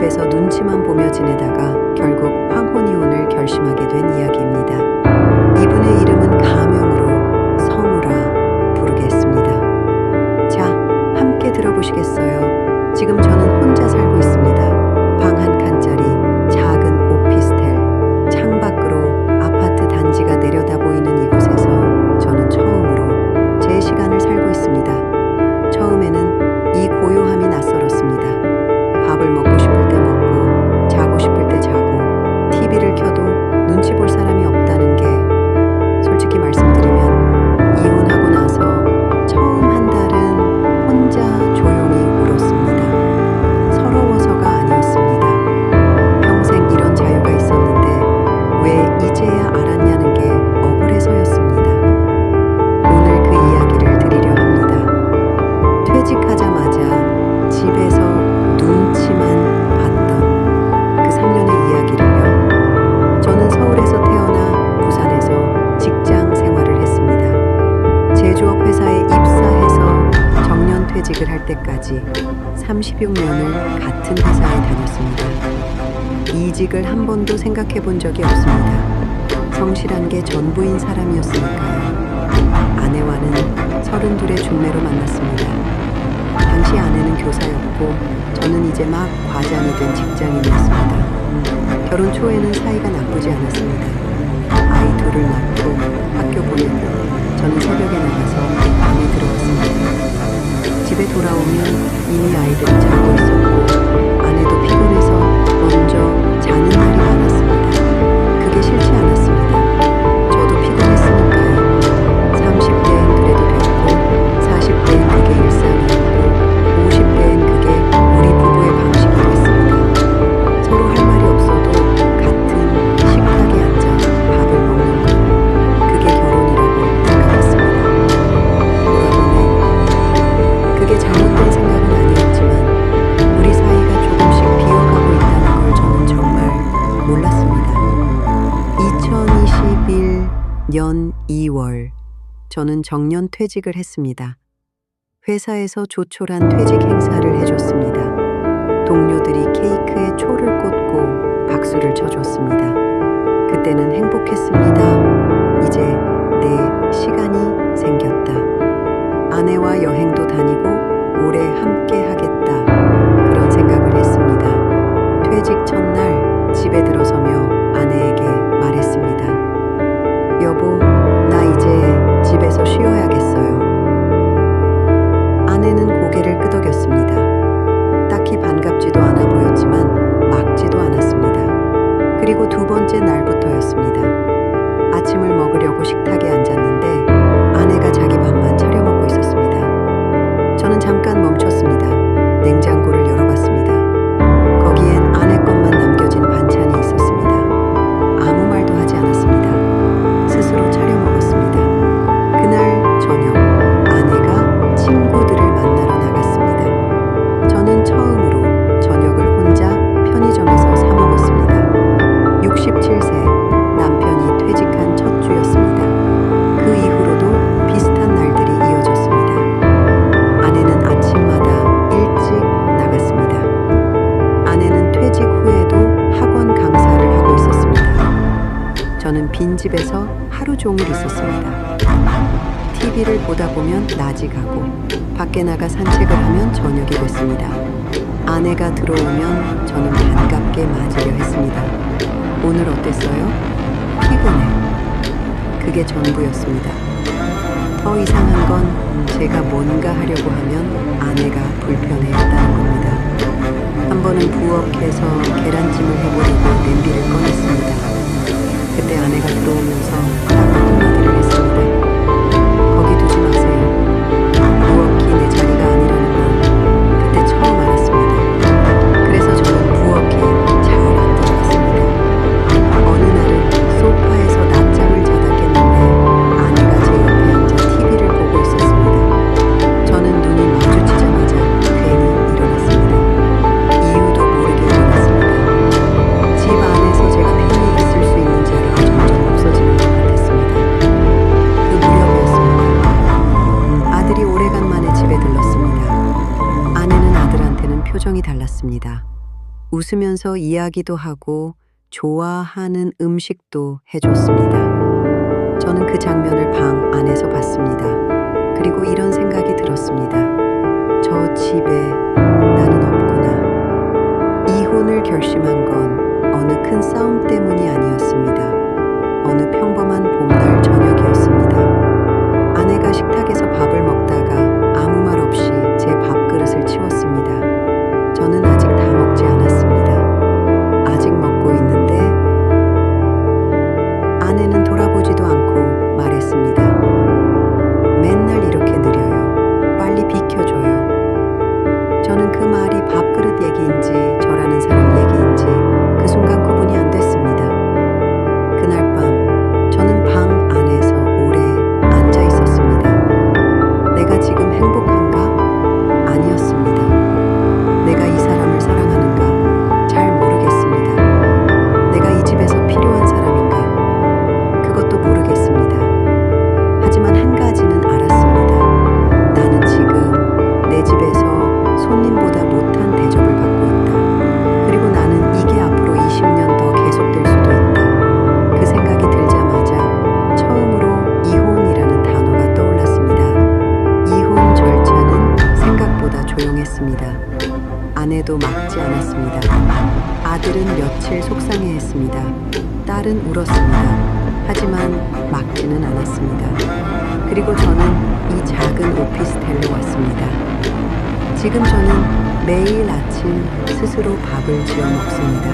집에서 눈치만 보며 지내다가 결국 황혼이혼을 결심하게 된 이야기입니다. 이분의 이름은 가명으로 성우라 부르겠습니다. 자, 함께 들어보시겠어요? 지금 저는 혼자 살고 있습니다. 방 한 칸짜리 작은 오피스텔, 창밖으로 아파트 단지가 내려다 보이는 이곳에서 저는 처음으로 제 시간을 살고 있습니다. 처음에는 이 고요함이 낯설었습니다. 밥을 먹고 싶을 때 먹고 자고 싶을 때 자고 TV를 켜도 눈치 볼 사람이 없다는 게, 솔직히 말씀드리면 이혼하고 나서 처음 한 달은 혼자 조용히 울었습니다. 서러워서가 아니었습니다. 평생 이런 자유가 있었는데 왜 이제야 알았냐는 게 억울해서였습니다. 오늘 그 이야기를 드리려 합니다. 퇴직하자마자 집에서 눈치만 봤던 그 3년의 이야기를요. 저는 서울에서 태어나 부산에서 직장 생활을 했습니다. 제조업 회사에 입사해서 정년 퇴직을 할 때까지 36년을 같은 회사에 다녔습니다. 이직을 한 번도 생각해 본 적이 없습니다. 성실한 게 전부인 사람이었으니까요. 아내와는 32의 중매로 만났습니다. 당시 아내는 교사였고 저는 이제 막 과장이 된 직장인이었습니다. 결혼 초에는 사이가 나쁘지 않았습니다. 아이 둘을 낳고 학교 보내고 저는 새벽에 나가서 밤에 들어왔습니다. 집에 돌아오면 이미 아이들이 자고 있었고 아내도 피곤해서 먼저 자는 날이 많았습니다. 그게 싫지 않았습니다. 저도 피곤했으니까요. 30대엔 그래도 됐고 40대엔 그게 일상이었고 50대엔 그게 우리 부부의 방식이 됐습니다. 서로 할 말이 없어도 같은 식탁에 앉아 밥을 먹는 것, 그게 결혼이라고 생각했습니다. 돌아보면 그게 잘못된 생각은 아니었지만 우리 사이가 조금씩 비어가고 있다는 걸 저는 정말 몰랐습니다. 2021년 2월 저는 정년 퇴직을 했습니다. 회사에서 조촐한 퇴직 행사를 해줬습니다. 동료들이 케이크에 초를 꽂고 박수를 쳐줬습니다. 그때는 행복했습니다. 이제 내 시간이 생겼다. 아내와 여행도 다니고 오래 함께 하겠다. 그런 생각을 했습니다. 퇴직 첫날 집에 들어서며 아내에게 말했습니다. 여보, 나 이제 집에서 쉬어야겠어요. 아내는 고개를 끄덕였습니다. 딱히 반갑지도 않아 보였지만 막지도 않았습니다. 그리고 두 번째 날부터였습니다. 아침을 먹으려고 식탁에 앉았는데 아내가 자기 밥만 차려 먹고 있었습니다. 저는 잠깐 멈췄습니다. 냉장고를 열어봤습니다. 거기엔 아내 것만 남겨진 반찬이 있었습니다. 아무 말도 하지 않았습니다. 스스로 차려 먹었습니다. 그날 저녁 아내가 친구들을 만나러 나갔습니다. 저는 처음으로 저녁을 혼자 편의점에서 사 먹었습니다. 67세 남편이 퇴직한 첫 주였습니다. 그 이후로도 비슷한 날들이 이어졌습니다. 아내는 아침마다 일찍 나갔습니다. 아내는 퇴직 후에도 학원 강사를 하고 있었습니다. 저는 빈집에서 하루 종일 있었습니다. TV를 보다 보면 낮이 가고 밖에 나가 산책을 하면 저녁이 됐습니다. 아내가 들어오면 저는 반갑게 맞으려 했습니다. 오늘 어땠어요? 피곤해. 그게 전부였습니다. 더 이상한 건 제가 뭔가 하려고 하면 아내가 불편해했다는 겁니다. 한 번은 부엌에서 계란찜을 해보려고 냄비를 꺼냈습니다. 그때 아내가 들어오면서 딱 한마디를 했습니다. 거기 두지 마세요. 부엌이 내 자리가 아니라는 걸 그때 처음 알았습니다. 그래서 저는 부엌에 잘 안 들어갔습니다. 어느 날은 소파에서 낮잠을 자다 깼는데 아내가 제 옆에 앉아 TV를 보고 있었습니다. 저는 눈이 마주치자마자 괜히 일어났습니다. 이유도 모르게 일어났습니다. 집 안에서 제가 편히 있을 웃으면서 이야기도 하고 좋아하는 음식도 해줬습니다. 저는 그 장면을 방 안에서 봤습니다. 그리고 이런 생각이 들었습니다. 저 집에 나는 없구나. 이혼을 결심한 건 어느 큰 싸움 때문이 아니었습니다. 어느 평범한 봄날 저녁이었습니다. 아내가 식탁에서 밥을 먹다가 아무 말 없이 제 밥그릇을 치웠습니다. 저는 아직 다 먹지 않았습니다. 아직 먹고 있는데 아내는 돌아보지도 않고 말했습니다. 맨날 이렇게 느려요. 빨리 비켜줘요. 저는 그 말이 밥그릇 얘기인지 저라는 사람 얘기인지 그 순간 구분이 안 됐습니다. 그날 밤 저는 방 안에서 오래 앉아 있었습니다. 내가 지금 행복한가? 아니었습니다. 내가 이 사람을 사랑하는가? 잘 모르겠습니다. 내가 이 집에서 필요한 사람인가? 그것도 모르겠습니다. 하지만 한 가지는 알았습니다. 나는 지금 내 집에서 손님보다 못한 대접을 받고 있다. 그리고 나는 이게 앞으로 20년 더 계속될 수도 있다. 그 생각이 들자마자 처음으로 이혼이라는 단어가 떠올랐습니다. 이혼 절차는 생각보다 조용했습니다. 아내도 막지 않았습니다. 아들은 며칠 속상해했습니다. 딸은 울었습니다. 하지만 막지는 않았습니다. 그리고 저는 이 작은 오피스텔로 왔습니다. 지금 저는 매일 아침 스스로 밥을 지어 먹습니다.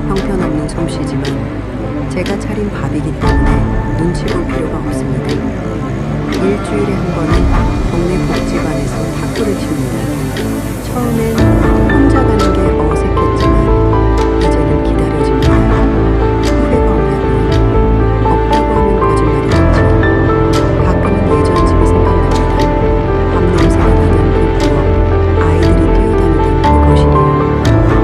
형편없는 솜씨지만 제가 차린 밥이기 때문에 눈치 볼 필요가 없습니다. 일주일에 한 번은 동네 복지관에서 탁구를 칩니다. 처음엔 혼자 가는 게 어색했지만 이제는 기다려집니다. 후회가 없냐고요? 없다고 하면 거짓말이겠죠. 가끔은 예전 집이 생각납니다. 밥 냄새가 나던 그 부엌, 아이들이 뛰어다니던 그 거실이요.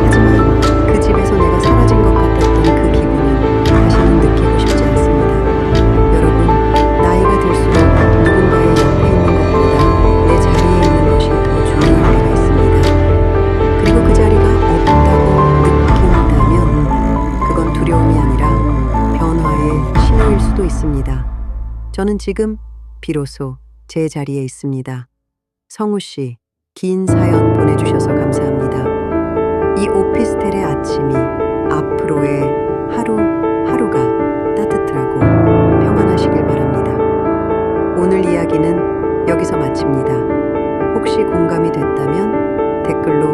하지만 그 집에서 내가 사라진 것 같았던 그 기분은 다시는 느끼고 싶지 않습니다. 여러분, 나이가 들수록 누군가의 옆에 있는 것보다 내 자리에 있는 것이 더 중요할 때가 있습니다. 그리고 그 자리가 없다고 느낀다면 그건 두려움이 아니라 변화의 신호일 수도 있습니다. 저는 지금 비로소 제 자리에 있습니다. 성우 씨, 긴 사연 보내주셔서 감사합니다. 이 오피스텔의 아침이 앞으로의 하루하루가 따뜻하고 평안하시길 바랍니다. 오늘 이야기는 여기서 마칩니다. 혹시 공감이 됐다면 댓글로